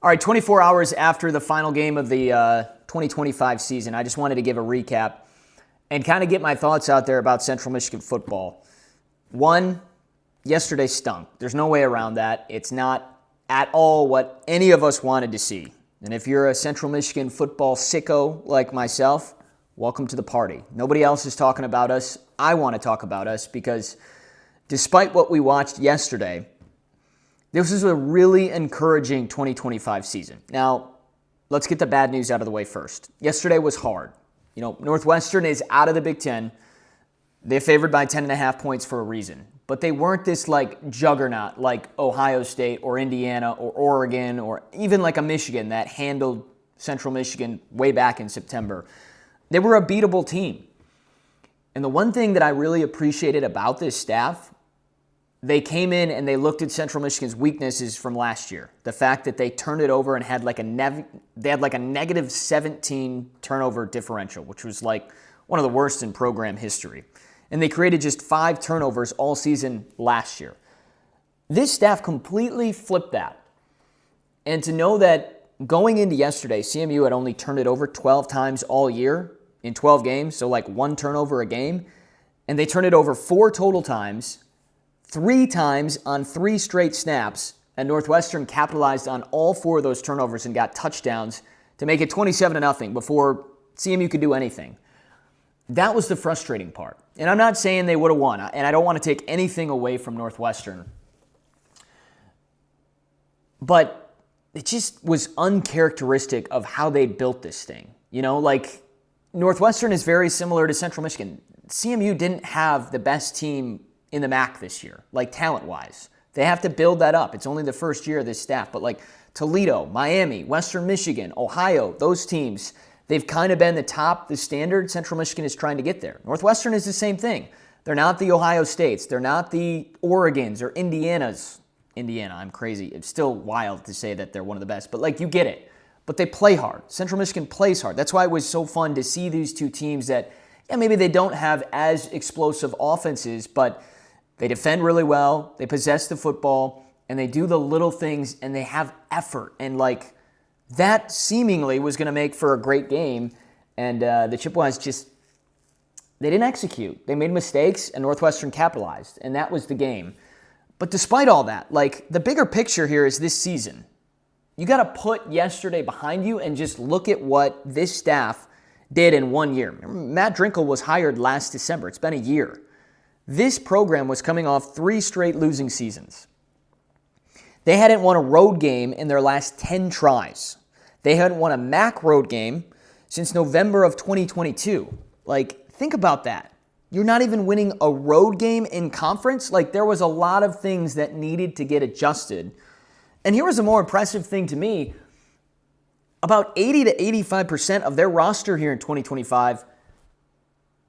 All right, 24 hours after the final game of the 2025 season, I just wanted to give a recap and kind of get my thoughts out there about Central Michigan football. One, yesterday stunk. There's no way around that. It's not at all what any of us wanted to see. And if you're a Central Michigan football sicko like myself, welcome to the party. Nobody else is talking about us. I want to talk about us because despite what we watched yesterday, this is a really encouraging 2025 season. Now, let's get the bad news out of the way first. Yesterday was hard. Northwestern is out of the Big Ten. They're favored by 10.5 points for a reason. But they weren't this juggernaut like Ohio State or Indiana or Oregon or even like a Michigan that handled Central Michigan way back in September. They were a beatable team. And the one thing that I really appreciated about this staff, they came in and they looked at Central Michigan's weaknesses from last year. The fact that they turned it over and had a negative 17 turnover differential, which was one of the worst in program history. And they created just 5 turnovers all season last year. This staff completely flipped that. And to know that going into yesterday, CMU had only turned it over 12 times all year in 12 games, so 1 turnover a game. And they turned it over 4 total times, 3 times on 3 straight snaps, and Northwestern capitalized on all 4 of those turnovers and got touchdowns to make it 27-0 before CMU could do anything. That was the frustrating part. And I'm not saying they would have won, and I don't want to take anything away from Northwestern. But it just was uncharacteristic of how they built this thing. Northwestern is very similar to Central Michigan. CMU didn't have the best team in the MAC this year, talent-wise. They have to build that up. It's only the first year of this staff. But Toledo, Miami, Western Michigan, Ohio, those teams, they've kind of been the standard. Central Michigan is trying to get there. Northwestern is the same thing. They're not the Ohio States. They're not the Oregons or Indianas. Indiana, I'm crazy. It's still wild to say that they're one of the best. But you get it. But they play hard. Central Michigan plays hard. That's why it was so fun to see these two teams that, maybe they don't have as explosive offenses, but they defend really well, they possess the football, and they do the little things, and they have effort. And that seemingly was going to make for a great game, and the Chippewas they didn't execute. They made mistakes, and Northwestern capitalized, and that was the game. But despite all that, the bigger picture here is this season. You got to put yesterday behind you and just look at what this staff did in 1 year. Remember, Matt Drinkle was hired last December. It's been a year. This program was coming off 3 straight losing seasons. They hadn't won a road game in their last 10 tries. They hadn't won a MAC road game since November of 2022. Think about that. You're not even winning a road game in conference. There was a lot of things that needed to get adjusted. And here was a more impressive thing to me. About 80 to 85% of their roster here in 2025,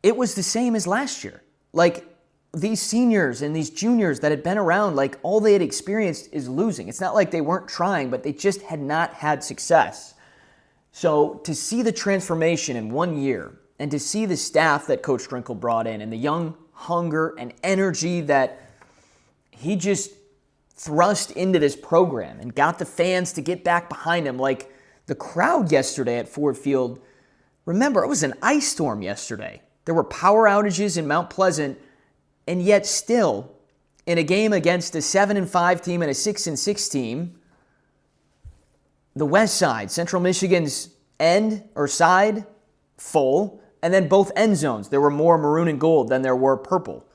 it was the same as last year. These seniors and these juniors that had been around, all they had experienced is losing. It's not like they weren't trying, but they just had not had success. So to see the transformation in 1 year and to see the staff that Coach Drinkle brought in and the young hunger and energy that he just thrust into this program and got the fans to get back behind him. The crowd yesterday at Ford Field, remember, it was an ice storm yesterday. There were power outages in Mount Pleasant. And yet still, in a game against a 7-5 team and a 6-6 team, the west side, Central Michigan's side, full, and then both end zones, there were more maroon and gold than there were purple.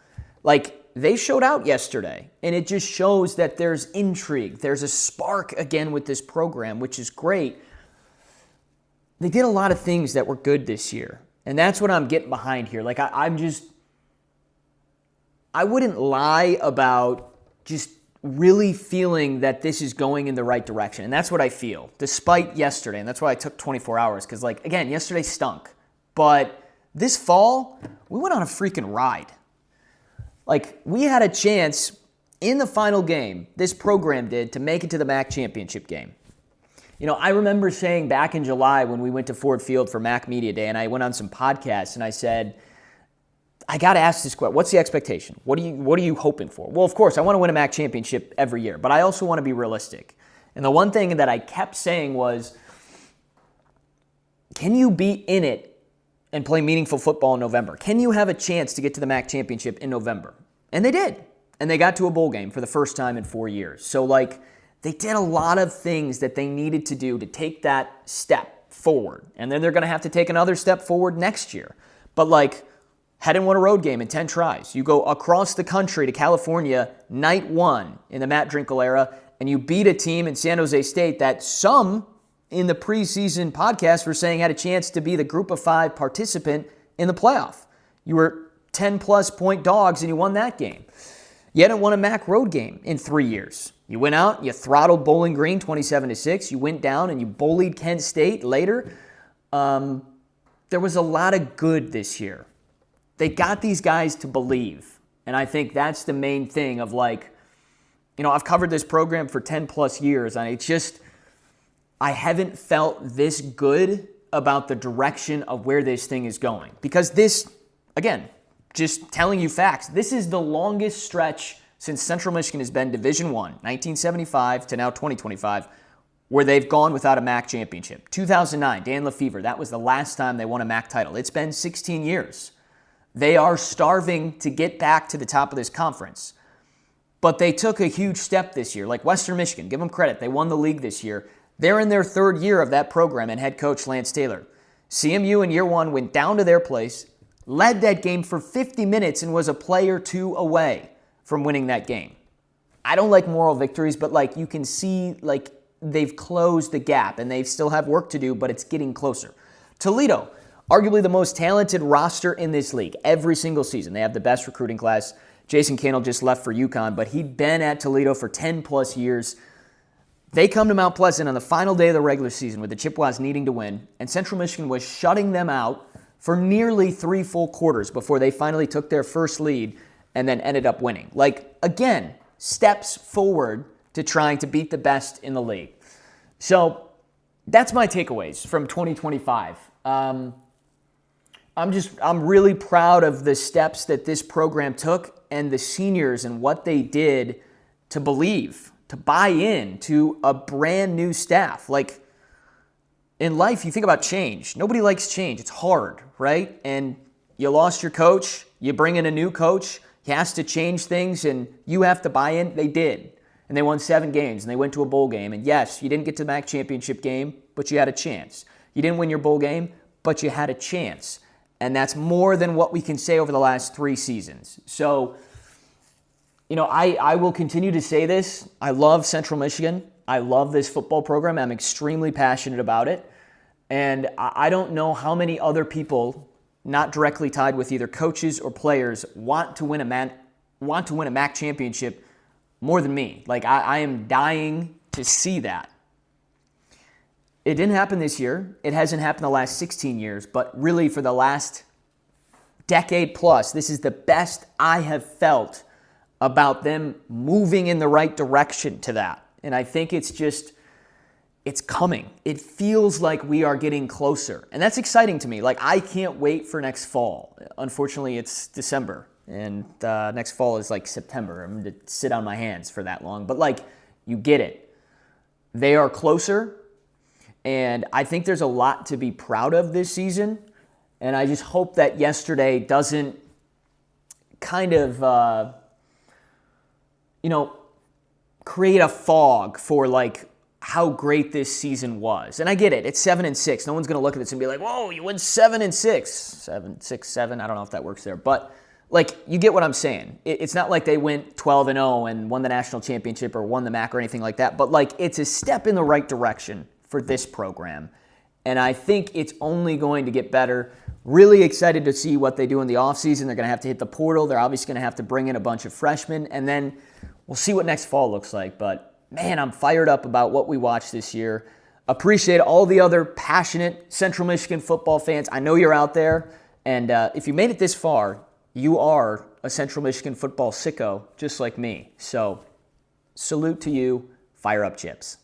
They showed out yesterday, and it just shows that there's intrigue. There's a spark again with this program, which is great. They did a lot of things that were good this year, and that's what I'm getting behind here. I wouldn't lie about just really feeling that this is going in the right direction. And that's what I feel, despite yesterday. And that's why I took 24 hours. Because, again, yesterday stunk. But this fall, we went on a freaking ride. We had a chance in the final game, this program did, to make it to the MAC championship game. I remember saying back in July when we went to Ford Field for MAC Media Day, and I went on some podcasts, and I said, I got to ask this question. What's the expectation? What are you hoping for? Well, of course, I want to win a MAC championship every year, but I also want to be realistic. And the one thing that I kept saying was, can you be in it and play meaningful football in November? Can you have a chance to get to the MAC championship in November? And they did. And they got to a bowl game for the first time in 4 years. So, they did a lot of things that they needed to do to take that step forward. And then they're going to have to take another step forward next year. But, hadn't won a road game in 10 tries. You go across the country to California, night one in the Matt Drinkle era, and you beat a team in San Jose State that some in the preseason podcast were saying had a chance to be the group of 5 participant in the playoff. You were 10-plus point dogs, and you won that game. You hadn't won a MAC road game in 3 years. You went out, you throttled Bowling Green 27-6. You went down and you bullied Kent State later. There was a lot of good this year. They got these guys to believe. And I think that's the main thing of I've covered this program for 10-plus years, and I haven't felt this good about the direction of where this thing is going. Because this, again, just telling you facts, this is the longest stretch since Central Michigan has been Division I, 1975 to now 2025, where they've gone without a MAC championship. 2009, Dan Lefevre, that was the last time they won a MAC title. It's been 16 years. They are starving to get back to the top of this conference. But they took a huge step this year. Like Western Michigan, give them credit. They won the league this year. They're in their 3rd year of that program and head coach Lance Taylor. CMU in year 1 went down to their place, led that game for 50 minutes, and was a play or 2 away from winning that game. I don't like moral victories, but you can see they've closed the gap and they still have work to do, but it's getting closer. Toledo, arguably the most talented roster in this league every single season. They have the best recruiting class. Jason Cannell just left for UConn, but he'd been at Toledo for 10-plus years. They come to Mount Pleasant on the final day of the regular season with the Chippewas needing to win, and Central Michigan was shutting them out for nearly 3 full quarters before they finally took their first lead and then ended up winning. Again, steps forward to trying to beat the best in the league. So that's my takeaways from 2025. I'm really proud of the steps that this program took and the seniors and what they did to believe, to buy in to a brand new staff. In life, you think about change. Nobody likes change. It's hard, right? And you lost your coach. You bring in a new coach. He has to change things, and you have to buy in. They did. And they won 7 games, and they went to a bowl game. And yes, you didn't get to the MAC championship game, but you had a chance. You didn't win your bowl game, but you had a chance. And that's more than what we can say over the last 3 seasons. So, I will continue to say this. I love Central Michigan. I love this football program. I'm extremely passionate about it. And I don't know how many other people, not directly tied with either coaches or players, want to win a MAC championship more than me. I am dying to see that. It didn't happen this year. It hasn't happened the last 16 years, but really for the last decade plus, this is the best I have felt about them moving in the right direction to that. And I think it's coming. It feels like we are getting closer. And that's exciting to me. I can't wait for next fall. Unfortunately, it's December. And next fall is September. I'm going to sit on my hands for that long. But you get it. They are closer. And I think there's a lot to be proud of this season. And I just hope that yesterday doesn't kind of, create a fog for how great this season was. And I get it. It's 7-6. No one's going to look at this and be like, whoa, you went 7-6. 7-6-7. I don't know if that works there. But you get what I'm saying. It's not like they went 12-0 and won the national championship or won the MAC or anything like that. But it's a step in the right direction for this program. And I think it's only going to get better. Really excited to see what they do in the offseason. They're going to have to hit the portal. They're obviously going to have to bring in a bunch of freshmen. And then we'll see what next fall looks like. But, man, I'm fired up about what we watched this year. Appreciate all the other passionate Central Michigan football fans. I know you're out there. And if you made it this far, you are a Central Michigan football sicko just like me. So salute to you. Fire up, Chips.